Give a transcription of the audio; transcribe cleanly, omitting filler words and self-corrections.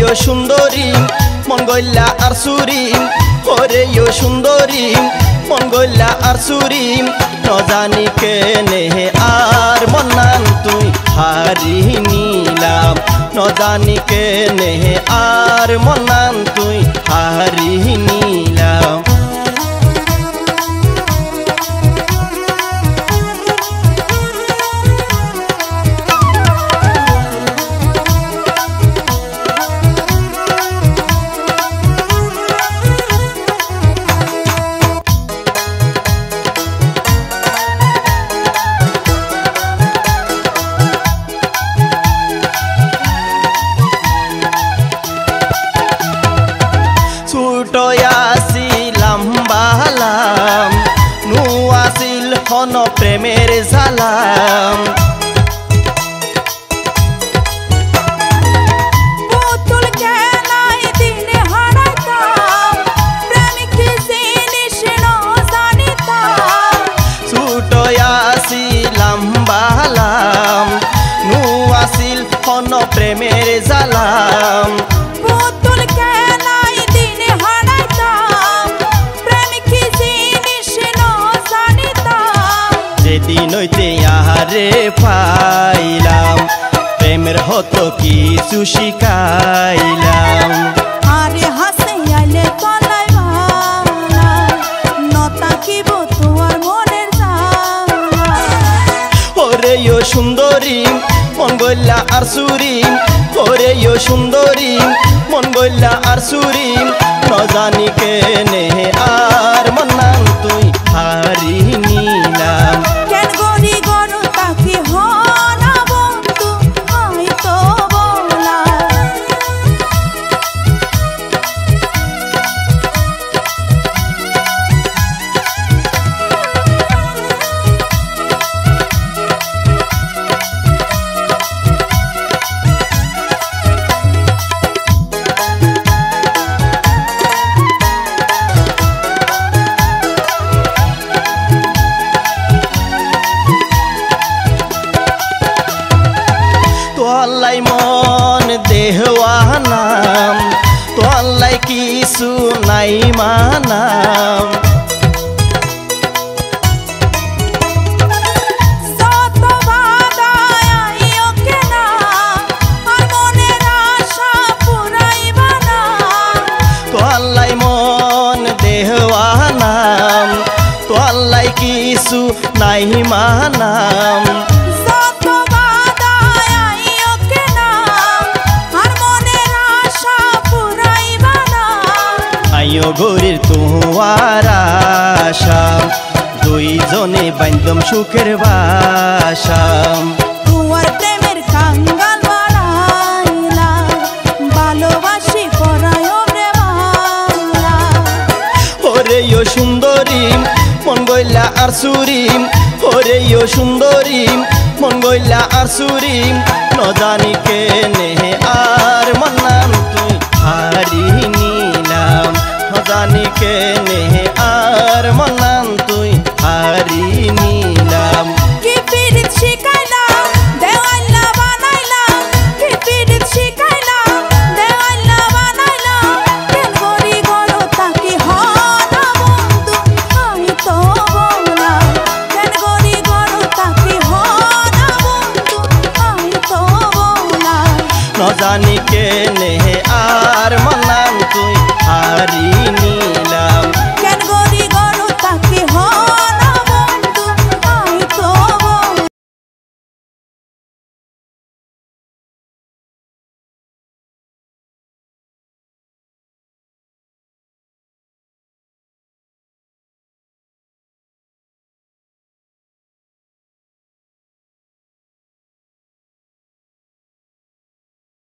ও সুন্দরী মঙ্গলা আর সুরি ওরে ও সুন্দরী মঙ্গলা আর সুরি নজানি কেনে আর মনান তুই হারি নিলাম নজানি কেনে আর মনান তুই হারি নিলাম হন প্রেমের জালাম পুতুল খেলায় দিন হারাইতাম প্রেমিক জিনিস জানিতাম ছোট আসিলাম বালাম নু আসিল হন প্রেমের জালাম পুতুল খেলায় দিন হারাইতাম প্রেমিক জিনিস যেদিন হইতে আহারে পাইলাম প্রেমের হতো কিছু শিখাইলাম আরে হাসে আইলে তলায় ভালা নতা কিব তোমার মনের জালা ওরে ও সুন্দরী মঙ্গলা আর সুরি ওরে ও সুন্দরী মঙ্গলা আর সুরি নজানি কেনে আর মনান তুই হারি নিলাম কেন গরি গরু তাকে হনা বন্ধু আই তো বলা তোয়াল্লাই মন দেহওয়ানাম তোয়াল্লাই কিছু নাই মানাম যত বাধাই আইও কেনা আর মনের আশা পুরাইবা না তোয়াল্লাই মন দেহওয়ানাম তোয়াল্লাই কিছু নাই মানাম গরির তোমার আশাম দুইজনে বান্ধম সুখের বাসাম তোমার প্রেমের কাঙ্গাল বাড়াইলা ভালোবাসি পরায় প্রেমালা ওরে ও সুন্দরী মঙ্গলা আর সুরি ওরে ও সুন্দরী মঙ্গলা আর সুরি নজানি কেনে আর মনান তুই হারি নিলাম নজানি কেনে আর মনান তুই হারি নিলাম কি পিরিত শিখাইলাম দেওয়াল্লা বানাইলাম কি পিরিত শিখাইলাম দেওয়াল্লা বানাইলাম কেন গরি গরু তাকে হনা বন্ধু আই তো বলা কেন গরি গরু তাকে হনা বন্ধু আই তো বলা নজানি কেনে